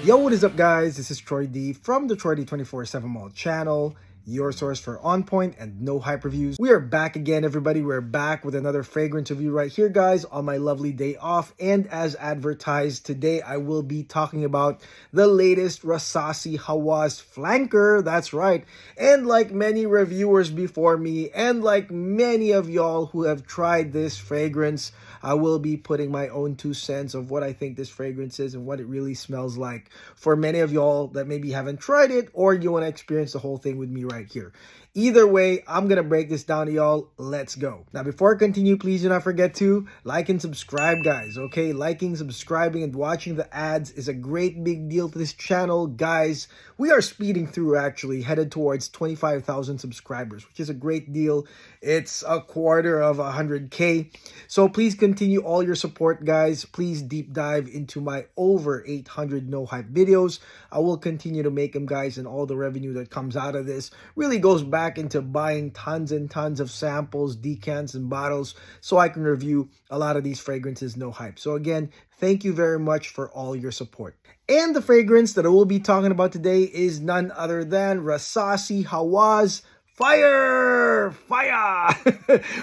Yo, what is up, guys? This is Troy D from the Troy D 24/7 Mall channel, your source for on point and no hype reviews. We are back again, everybody. We're back with another fragrance review right here, guys, on my lovely day off. And as advertised, today I will be talking about the latest Rasasi Hawas flanker. That's right. And like many reviewers before me, and like many of y'all who have tried this fragrance, I will be putting my own 2 cents of what I think this fragrance is and what it really smells like for many of y'all that maybe haven't tried it or you want to experience the whole thing with me right here. Either way, I'm going to break this down to y'all. Let's go. Now, before I continue, please do not forget to like and subscribe, guys. Okay, liking, subscribing, and watching the ads is a great big deal to this channel, guys. We are speeding through, actually, headed towards 25,000 subscribers, which is a great deal. It's a quarter of 100K. So please continue all your support, guys. Please deep dive into my over 800 no hype videos. I will continue to make them, guys, and all the revenue that comes out of this really goes back into buying tons and tons of samples, decants, and bottles so I can review a lot of these fragrances no hype. So again, thank you very much for all your support. And the fragrance that I will be talking about today is none other than Rasasi Hawas Fire!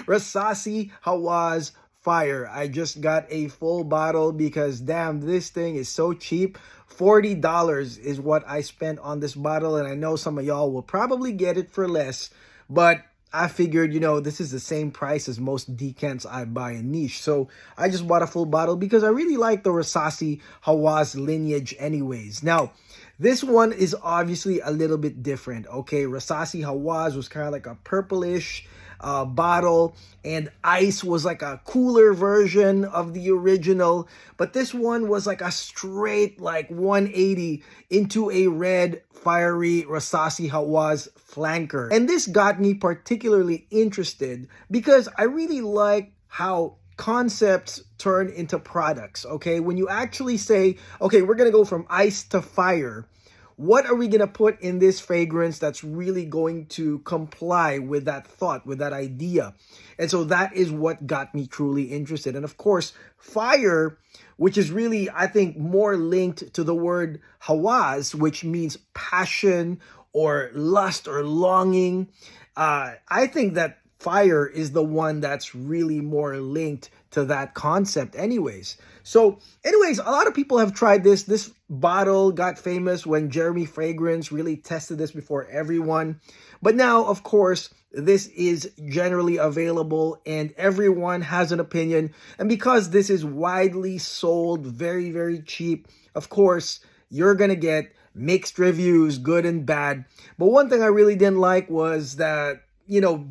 Rasasi Hawas Fire. I just got a full bottle because damn, this thing is so cheap. $40 is what I spent on this bottle, and I know some of y'all will probably get it for less, but I figured, this is the same price as most decants I buy in niche. So I just bought a full bottle because I really like the Rasasi Hawas lineage anyways. Now, this one is obviously a little bit different, okay? Rasasi Hawas was kind of like a purplish bottle, and Ice was like a cooler version of the original, but this one was like a straight like 180 into a red fiery Rasasi Hawas flanker. And this got me particularly interested because I really like how concepts turn into products, okay? When you actually say, okay, we're gonna go from ice to fire, what are we going to put in this fragrance that's really going to comply with that thought, with that idea? And so that is what got me truly interested. And of course, fire, which is really, I think, more linked to the word hawas, which means passion or lust or longing. I think that fire is the one that's really more linked to that concept anyways. So anyways, a lot of people have tried this. This bottle got famous when Jeremy Fragrance really tested this before everyone. But now, of course, this is generally available and everyone has an opinion. And because this is widely sold, very, very cheap, of course, you're going to get mixed reviews, good and bad. But one thing I really didn't like was that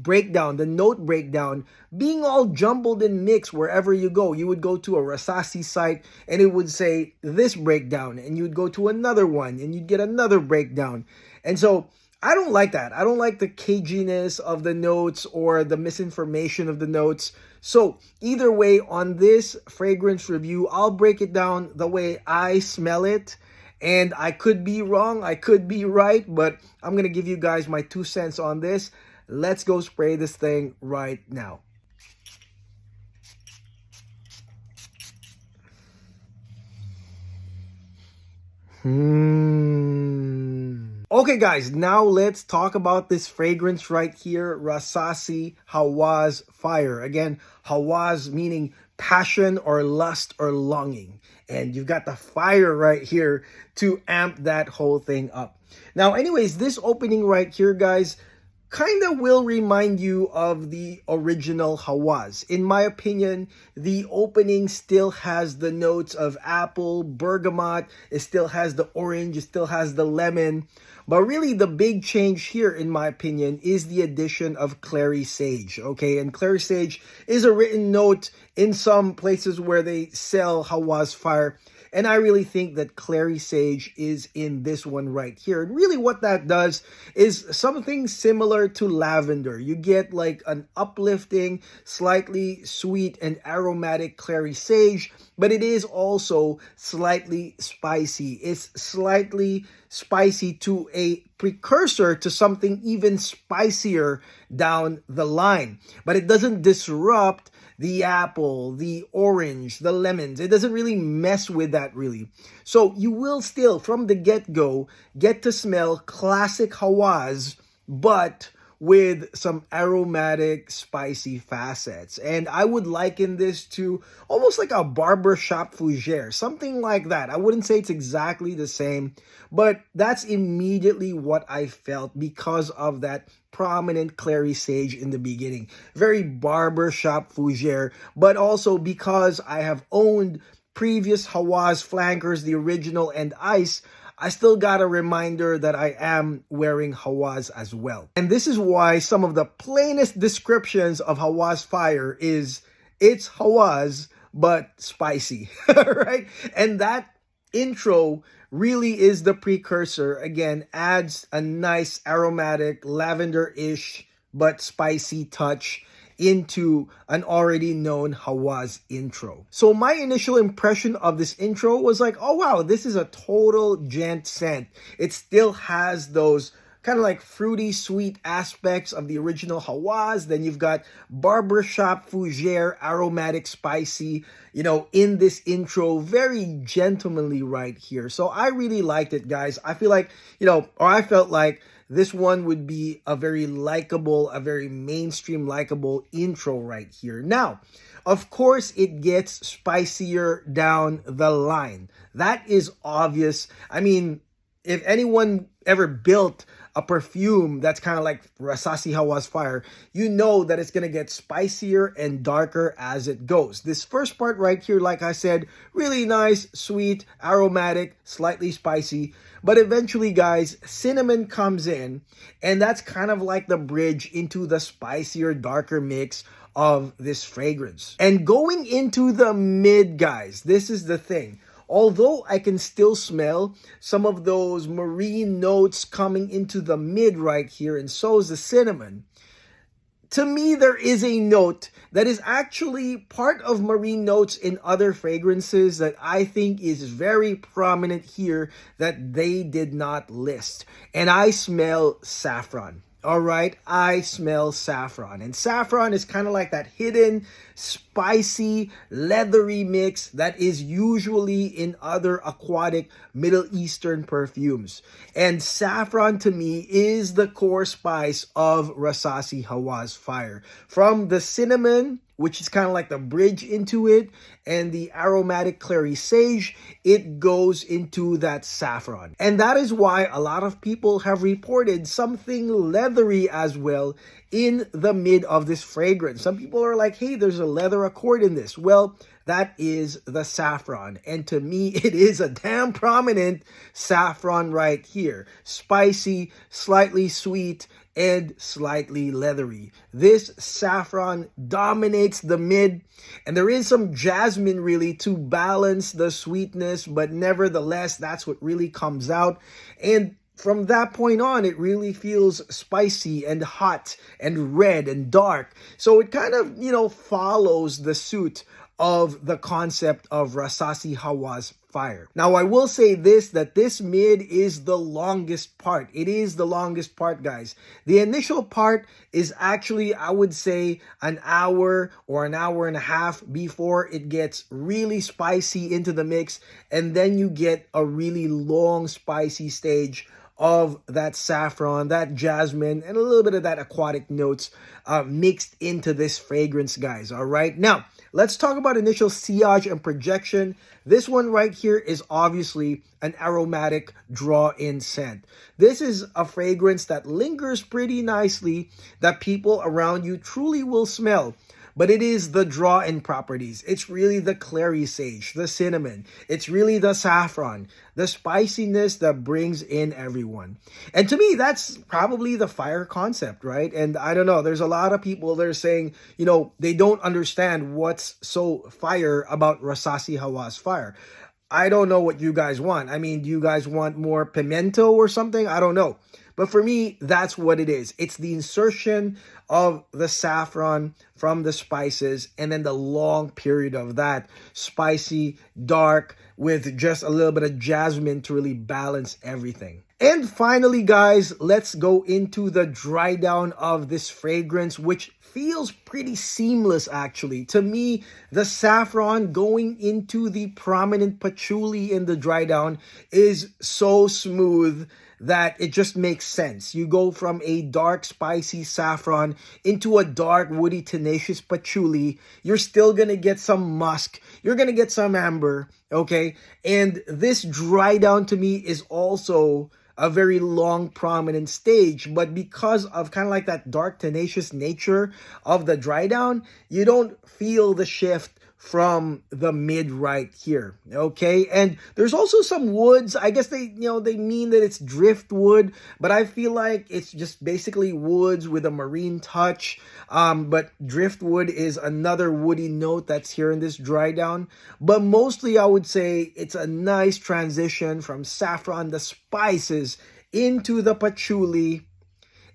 breakdown, the note breakdown being all jumbled and mixed wherever you go. You would go to a Rasasi site and it would say this breakdown, and you'd go to another one and you'd get another breakdown. And so I don't like that. I don't like the caginess of the notes or the misinformation of the notes. So either way, on this fragrance review, I'll break it down the way I smell it. And I could be wrong, I could be right, but I'm going to give you guys my 2 cents on this. Let's go spray this thing right now. Okay, guys, now let's talk about this fragrance right here, Rasasi Hawas Fire. Again, Hawas meaning passion or lust or longing. And you've got the fire right here to amp that whole thing up. Now, anyways, this opening right here, guys, kind of will remind you of the original Hawas. In my opinion, the opening still has the notes of apple, bergamot, it still has the orange, it still has the lemon. But really the big change here, in my opinion, is the addition of clary sage, okay? And clary sage is a written note in some places where they sell Hawas Fire. And I really think that clary sage is in this one right here. And really what that does is something similar to lavender. You get like an uplifting, slightly sweet and aromatic clary sage, but it is also slightly spicy. It's slightly spicy to a precursor to something even spicier down the line. But it doesn't disrupt the apple, the orange, the lemons. It doesn't really mess with that really. So you will still, from the get-go, get to smell classic Hawas, but with some aromatic, spicy facets. And I would liken this to almost like a barbershop fougere, something like that. I wouldn't say it's exactly the same, but that's immediately what I felt because of that prominent clary sage in the beginning. Very barbershop fougere, but also because I have owned previous Hawas flankers, the original and ice, I still got a reminder that I am wearing Hawas as well. And this is why some of the plainest descriptions of Hawas Fire is it's Hawas, but spicy, right? And that intro really is the precursor. Again, adds a nice aromatic, lavender-ish, but spicy touch into an already known Hawas intro. So my initial impression of this intro was like, oh wow, this is a total gent scent. It still has those kind of like fruity, sweet aspects of the original Hawas. Then you've got barbershop fougere, aromatic, spicy, in this intro, very gentlemanly right here. So I really liked it, guys. I feel like, or I felt like this one would be a very likable, a very mainstream likable intro right here. Now, of course, it gets spicier down the line. That is obvious. I mean, if anyone ever built a perfume that's kind of like Rasasi Hawas Fire, you know that it's going to get spicier and darker as it goes. This first part right here, like I said, really nice, sweet, aromatic, slightly spicy. But eventually, guys, cinnamon comes in, and that's kind of like the bridge into the spicier, darker mix of this fragrance. And going into the mid, guys, this is the thing. Although I can still smell some of those marine notes coming into the mid right here, and so is the cinnamon, to me, there is a note that is actually part of marine notes in other fragrances that I think is very prominent here that they did not list. And I smell saffron. All right, I smell saffron. And saffron is kind of like that hidden, spicy, leathery mix that is usually in other aquatic Middle Eastern perfumes. And saffron to me is the core spice of Rasasi Hawas Fire. From the cinnamon, which is kind of like the bridge into it, and the aromatic clary sage, it goes into that saffron. And that is why a lot of people have reported something leathery as well in the mid of this fragrance. Some people are like, hey, there's a leather accord in this. Well, that is the saffron. And to me, it is a damn prominent saffron right here. Spicy, slightly sweet, and slightly leathery. This saffron dominates the mid, and there is some jasmine really to balance the sweetness, but nevertheless, that's what really comes out. And from that point on, it really feels spicy and hot and red and dark. So it kind of, follows the suit of the concept of Rasasi Hawas Fire. Now, I will say this, that this mid is the longest part. It is the longest part, guys. The initial part is actually, I would say, an hour or an hour and a half before it gets really spicy into the mix. And then you get a really long, spicy stage of that saffron, that jasmine, and a little bit of that aquatic notes mixed into this fragrance, guys. All right. Now, let's talk about initial sillage and projection. This one right here is obviously an aromatic draw-in scent. This is a fragrance that lingers pretty nicely that people around you truly will smell. But it is the draw-in properties. It's really the clary sage, the cinnamon. It's really the saffron, the spiciness that brings in everyone. And to me, that's probably the fire concept, right? And I don't know, there's a lot of people that are saying, they don't understand what's so fire about Rasasi Hawas Fire. I don't know what you guys want. I mean, do you guys want more pimento or something? I don't know. But for me, that's what it is. It's the insertion of the saffron from the spices and then the long period of that spicy, dark, with just a little bit of jasmine to really balance everything. And finally, guys, let's go into the dry down of this fragrance, which feels pretty seamless actually. To me, the saffron going into the prominent patchouli in the dry down is so smooth that it just makes sense. You go from a dark, spicy saffron into a dark, woody, tenacious patchouli. You're still gonna get some musk. You're gonna get some amber, okay? And this dry down to me is also a very long, prominent stage, but because of kind of like that dark, tenacious nature of the dry down, you don't feel the shift from the mid right here, okay? And there's also some woods. I guess they mean that it's driftwood, but I feel like it's just basically woods with a marine touch. But driftwood is another woody note that's here in this dry down. But mostly I would say it's a nice transition from saffron, the spices, into the patchouli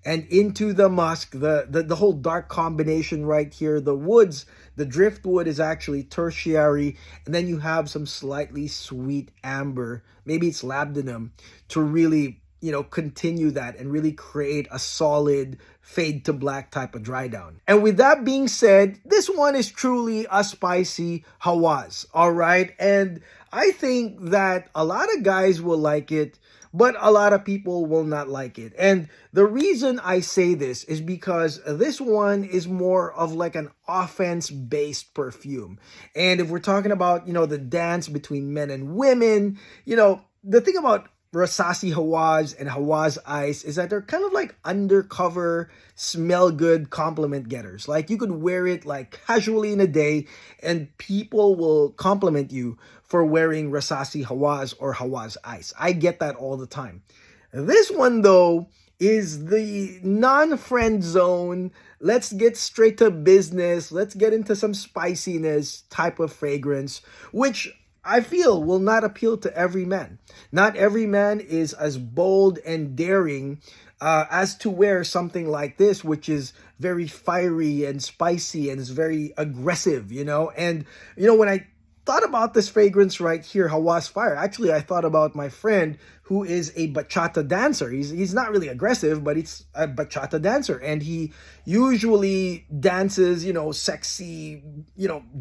and into the musk, the whole dark combination right here. The woods, the driftwood is actually tertiary, and then you have some slightly sweet amber, maybe it's labdanum, to really, continue that and really create a solid fade to black type of dry down. And with that being said, this one is truly a spicy Hawas, all right? And I think that a lot of guys will like it, but a lot of people will not like it. And the reason I say this is because this one is more of like an offense-based perfume. And if we're talking about, the dance between men and women, the thing about Rasasi Hawas and Hawas Ice is that they're kind of like undercover, smell good compliment getters. Like you could wear it like casually in a day and people will compliment you for wearing Rasasi Hawas or Hawas Ice. I get that all the time. This one though is the non-friend zone. Let's get straight to business. Let's get into some spiciness type of fragrance, which I feel will not appeal to every man. Not every man is as bold and daring as to wear something like this, which is very fiery and spicy and is very aggressive, And, when I thought about this fragrance right here, Hawas Fire, actually, I thought about my friend who is a bachata dancer. He's not really aggressive, but he's a bachata dancer. And he usually dances, sexy,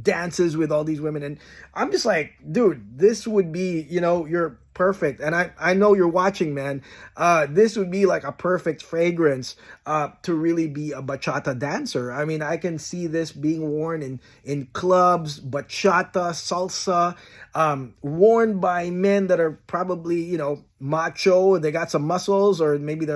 dances with all these women. And I'm just like, dude, this would be, you're perfect. And I know you're watching, man. This would be like a perfect fragrance to really be a bachata dancer. I mean, I can see this being worn in clubs, bachata, salsa, worn by men that are probably, macho, they got some muscles, or maybe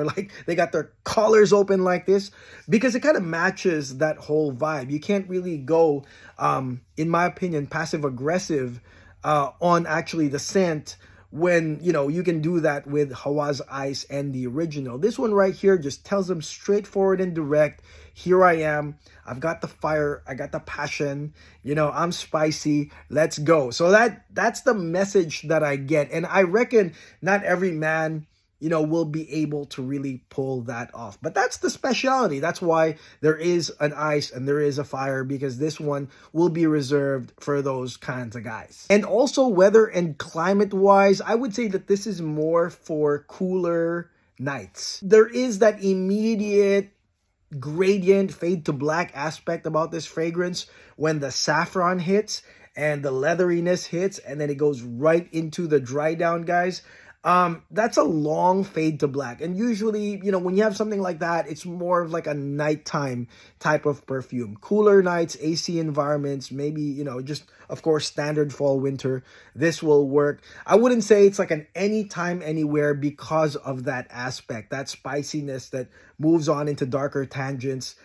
they got their collars open like this, because it kind of matches that whole vibe. You can't really go, in my opinion, passive aggressive on actually the scent when, you can do that with Hawas Ice and the original. This one right here just tells them straightforward and direct. Here I am. I've got the fire. I got the passion. I'm spicy. Let's go. So that's the message that I get. And I reckon not every man, will be able to really pull that off. But that's the specialty. That's why there is an ice and there is a fire, because this one will be reserved for those kinds of guys. And also weather and climate wise, I would say that this is more for cooler nights. There is that immediate gradient fade to black aspect about this fragrance when the saffron hits and the leatheriness hits, and then it goes right into the dry down, guys. That's a long fade to black. And usually, when you have something like that, it's more of like a nighttime type of perfume. Cooler nights, AC environments, maybe, just, of course, standard fall, winter. This will work. I wouldn't say it's like an anytime, anywhere because of that aspect, that spiciness that moves on into darker tangents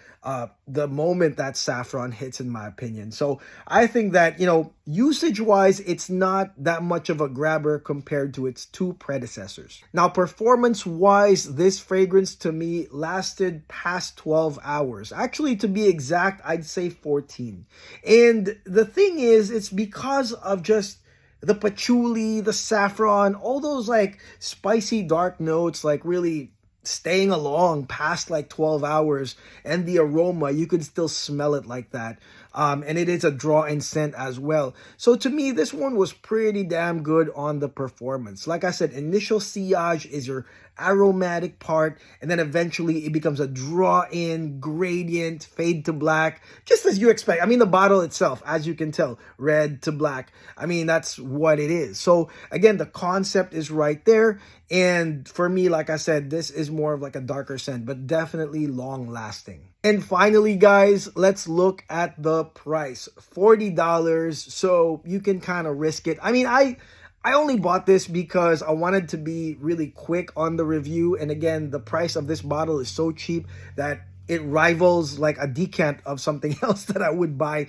the moment that saffron hits, in my opinion. So I think that, usage-wise, it's not that much of a grabber compared to its two predecessors. Now, performance-wise, this fragrance to me lasted past 12 hours. Actually, to be exact, I'd say 14. And the thing is, it's because of just the patchouli, the saffron, all those like spicy dark notes, like really staying along past like 12 hours, and the aroma, you could still smell it like that. and it is a draw-in scent as well. So to me, this one was pretty damn good on the performance. Like I said, initial sillage is your aromatic part, and then eventually it becomes a draw-in, gradient, fade to black, just as you expect. I mean, the bottle itself, as you can tell, red to black. I mean, that's what it is. So again, the concept is right there. And for me, like I said, this is more of like a darker scent, but definitely long lasting. And finally, guys, let's look at the price. $40. So you can kind of risk it. I mean, I only bought this because I wanted to be really quick on the review. And again, the price of this bottle is so cheap that it rivals like a decant of something else that I would buy.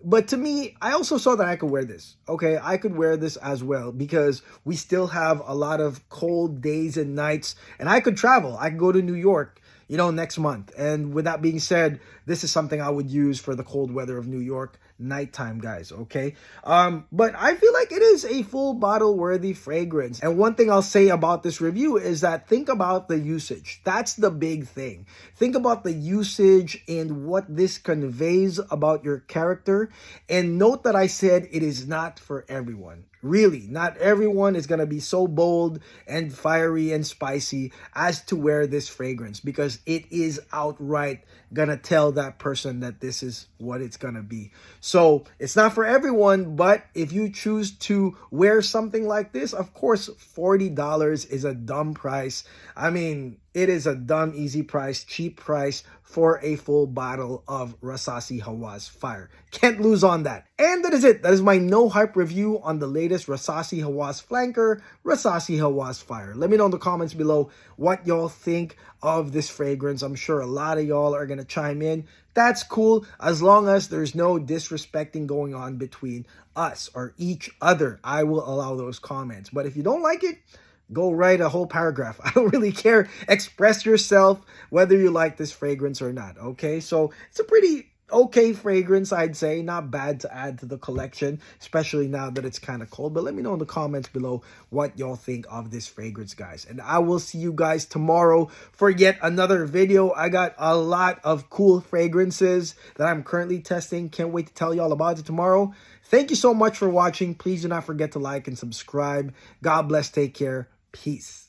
But to me, I also saw that I could wear this. Okay, I could wear this as well because we still have a lot of cold days and nights, and I could travel. I could go to New York, you know, next month. And with that being said, this is something I would use for the cold weather of New York nighttime, guys. Okay, but I feel like it is a full bottle worthy fragrance. And one thing I'll say about this review is that think about the usage. That's the big thing. Think about the usage and what this conveys about your character. And note that I said it is not for everyone. Really, not everyone is going to be so bold and fiery and spicy as to wear this fragrance, because it is outright going to tell that person that this is what it's going to be. So it's not for everyone, but if you choose to wear something like this, of course, $40 is a dumb price. I mean, it is a dumb, easy price, cheap price for a full bottle of Rasasi Hawas Fire. Can't lose on that. And that is it. That is my no hype review on the latest Rasasi Hawas flanker, Rasasi Hawas Fire. Let me know in the comments below what y'all think of this fragrance. I'm sure a lot of y'all are going to chime in. That's cool, as long as there's no disrespecting going on between us or each other. I will allow those comments. But if you don't like it, go write a whole paragraph. I don't really care. Express yourself whether you like this fragrance or not, okay? So it's a pretty okay fragrance, I'd say. Not bad to add to the collection, especially now that it's kind of cold. But let me know in the comments below what y'all think of this fragrance, guys. And I will see you guys tomorrow for yet another video. I got a lot of cool fragrances that I'm currently testing. Can't wait to tell y'all about it tomorrow. Thank you so much for watching. Please do not forget to like and subscribe. God bless. Take care. Peace.